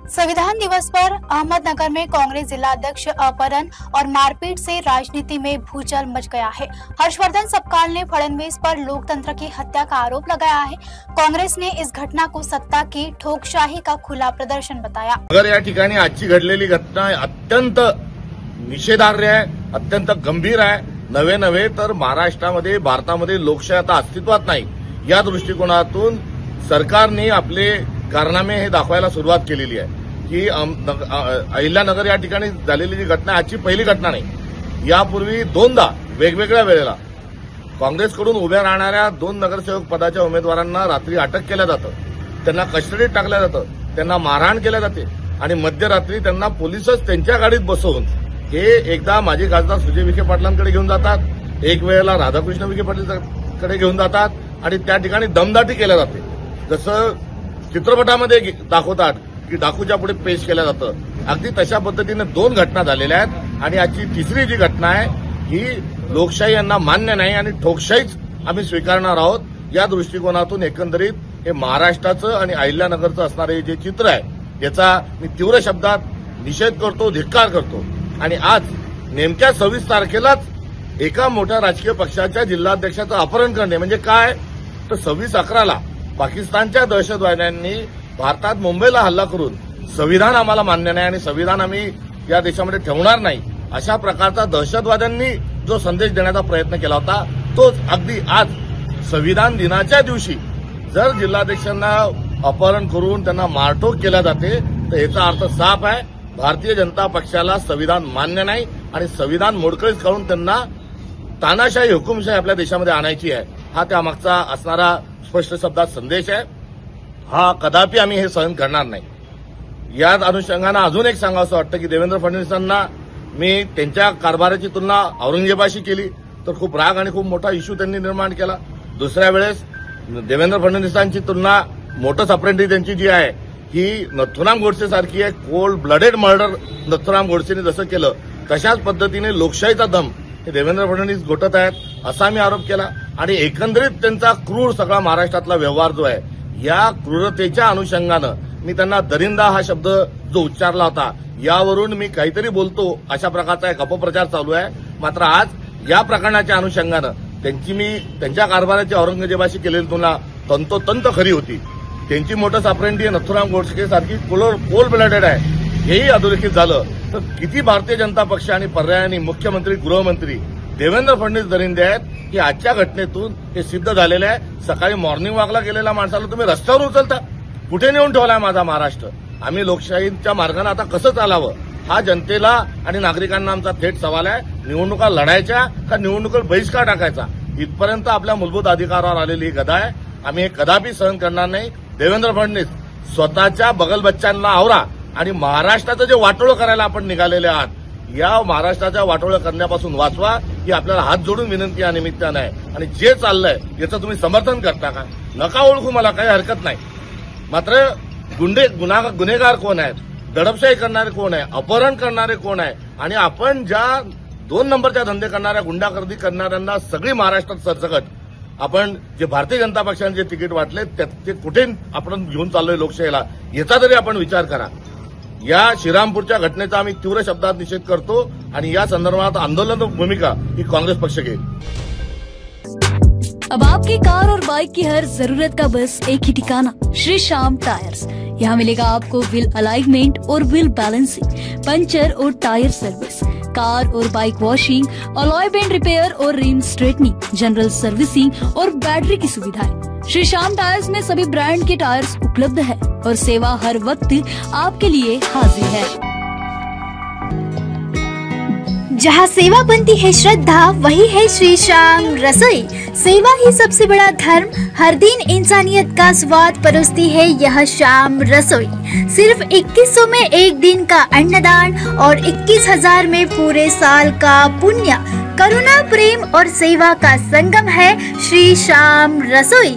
संविधान दिवस पर अहमदनगर में कांग्रेस जिला अध्यक्ष अपहरण और मारपीट से राजनीति में भूचाल मच गया है। हर्षवर्धन सपकाल ने फडणवीस पर लोकतंत्र की हत्या का आरोप लगाया है। कांग्रेस ने इस घटना को सत्ता की ठोकशाही का खुला प्रदर्शन बताया। अगर या ठिकाणी आजची घडलेली घटना अत्यंत निषेधार्ह आहे, अत्यंत गंभीर आहे। नवे तर महाराष्ट्रामध्ये भारतामध्ये लोकशाही आता अस्तित्वात नाही, या दृष्टिकोनातून सरकारने आपले कारनामे हे दाखवायला सुरुवात केलेली आहे की अहिल्यानगर या ठिकाणी झालेली जी घटना आजची पहिली घटना नाही। यापूर्वी दोनदा वेगवेगळ्या वेळेला काँग्रेसकडून उभ्या राहणाऱ्या 2 नगरसेवक पदाच्या उमेदवारांना रात्री अटक केल्या जातं, त्यांना कस्टडीत टाकलं जातं, त्यांना मारहाण केल्या जाते आणि मध्यरात्री त्यांना पोलिसच त्यांच्या गाडीत बसवून हे एकदा माजी खासदार सुजय विखे पाटलांकडे घेऊन जातात, एक वेळेला राधाकृष्ण विखे पाटीलकडे घेऊन जातात आणि त्या ठिकाणी दमदाटी केल्या जाते। जसं चित्रपटामध्ये दाखवतात की डाकूच्या पुढे पेश केलं जातं, अगदी तशा पद्धतीने 2 घटना झालेल्या आहेत आणि आजची तिसरी जी घटना आहे ही लोकशाही यांना मान्य नाही आणि ठोकशाहीच आम्ही स्वीकारणार आहोत। या दृष्टिकोनातून एकंदरीत हे महाराष्ट्राचं आणि अहिल्यानगरचं असणारे जे चित्र आहे याचा मी तीव्र शब्दात निषेध करतो, धिक्कार करतो। आणि आज नेमक्या 26 तारखेलाच एका मोठ्या राजकीय पक्षाच्या जिल्हाध्यक्षाचं अपहरण करणे म्हणजे काय, तर 26/11ला पाकिस्तानच्या दहशतवाद्यांनी भारतात मुंबईला हल्ला करून संविधान आम्हाला मान्य नाही आणि संविधान आम्ही या देशामध्ये ठेवणार नाही अशा प्रकारचा दहशतवाद्यांनी जो संदेश देण्याचा प्रयत्न केला होता, तोच अगदी आज संविधान दिनाच्या दिवशी जर जिल्हाध्यक्षांना अपहरण करून त्यांना मारहाण केल्या जाते तर याचा अर्थ साफ आहे, भारतीय जनता पक्षाला संविधान मान्य नाही आणि संविधान मोडकळीस काढून त्यांना तानाशाही हुकुमशाही आपल्या देशामध्ये आणायची आहे। हा त्यामागचा असणारा स्पष्ट शब्दात संदेश आहे। हा कदापि आम्ही हे सहन करणार नाही। या अनुषंगाने अजून एक सांगावंसं वाटतं की देवेंद्र फडणवीसांना मी त्यांच्या कारभाराची तुलना औरंगजेबाशी केली तर खूप राग आणि खूप मोठा इश्यू त्यांनी निर्माण केला। दुसऱ्या वेळेस देवेंद्र फडणवीसांची तुलना मोटर्स अप्रेंटिस त्यांची जी आहे ही नथुराम गोडसे सारखी आहे। कोल्ड ब्लडेड मर्डर नथुराम गोडसेने जसं केलं तशाच पद्धतीने लोकशाहीचा दम हे देवेंद्र फडणवीस घोटत आहेत असा मी आरोप केला आणि एकंदरीत त्यांचा क्रूर सगळा महाराष्ट्रातला व्यवहार जो आहे या क्रूरतेच्या अनुषंगानं मी त्यांना दरिंदा हा शब्द जो उच्चारला होता यावरून मी काहीतरी बोलतो अशा प्रकारचा एक अपप्रचार चालू आहे। मात्र आज या प्रकरणाच्या अनुषंगानं त्यांच्या कारभाराची औरंगजेबाशी केलेली तुलना तंतोतंत खरी होती। त्यांची मोटर्स अप्रेंटिस नथुराम गोडसे सारखी कोल्ड ब्लडेड आहे हेही अधोरेखित झालं तर किती भारतीय जनता पक्ष आणि पर्यायाने मुख्यमंत्री गृहमंत्री देवेंद्र फडणवीस दरिंदे आहेत की आजच्या घटनेतून हे सिद्ध झालेलं आहे। सकाळी मॉर्निंग वॉकला गेलेल्या माणसाला तुम्ही रस्त्यावर उचलता, कुठे नेऊन ठेवलाय माझा महाराष्ट्र? आम्ही लोकशाहीच्या मार्गाने आता कसं चालावं हा जनतेला आणि नागरिकांना आमचा थेट सवाल आहे। निवडणुका लढायच्या का निवडणुकीवर बहिष्कार टाकायचा इथपर्यंत आपल्या मूलभूत अधिकारावर आलेली गदा आहे। आम्ही हे कदापि सहन करणार नाही। देवेंद्र फडणवीस स्वतःच्या बगलबच्च्यांना आवरा आणि महाराष्ट्राचं जे वाटोळं करायला आपण निघालेले आहात या महाराष्ट्राच्या वाटोळं करण्यापासून वाचवा ही आपल्याला हात जोडून विनंती या निमित्तानं आहे। आणि जे चाललंय याचं तुम्ही समर्थन करता का? नका ओळखू, मला काही हरकत नाही। मात्र गुन्हेगार कोण आहेत, दडपशाही करणारे कोण आहे, अपहरण करणारे कोण आहे आणि आपण ज्या 2 नंबरच्या धंदे करणाऱ्या गुंडागर्दी करणाऱ्यांना सगळी महाराष्ट्रात सरसकट आपण जे भारतीय जनता पक्षाने जे तिकीट वाटले ते कुठे आपण घेऊन चाललोय लोकशाहीला याचा तरी आपण विचार करा। या श्रीरामपूरच्या घटनेचा आम्ही तीव्र शब्दात निषेध करतो आणि या संदर्भात आंदोलन भूमिका ही कांग्रेस पक्ष घेईल। अब आपकी कार और बाइक की हर जरूरत का बस एक ही ठिकाना, श्री श्याम टायर्स। यहाँ मिलेगा आपको व्हील अलाइनमेंट और व्हील बैलेंसिंग, पंचर और टायर सर्विस, कार और bike washing, alloy bend repair और रिम स्ट्रेटनिंग, जनरल सर्विसिंग और बैटरी की सुविधाएं। श्री श्याम टायर्स में सभी ब्रांड के टायर्स उपलब्ध है और सेवा हर वक्त आपके लिए हाजिर है। जहाँ सेवा बनती है श्रद्धा, वही है श्री श्याम रसोई। सेवा ही सबसे बड़ा धर्म, हर दिन इंसानियत का स्वाद परोसती है यह श्याम रसोई। सिर्फ 2100 में एक दिन का अन्नदान और 21,000 में पूरे साल का पुण्य। करुणा, प्रेम और सेवा का संगम है श्री श्याम रसोई।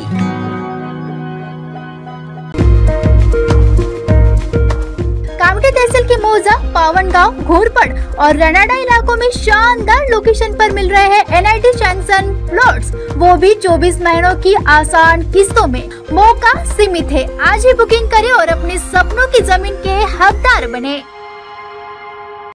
कांटी तहसील की मौजा, पावनगांव, घोरपड़ और रनाडा इलाकों में शानदार लोकेशन पर मिल रहे हैं एनआईटी सैंक्शन प्लॉट्स, वो भी 24 महीनों की आसान किस्तों में। मौका सीमित है, आज ही बुकिंग करें और अपने सपनों की जमीन के हकदार बने।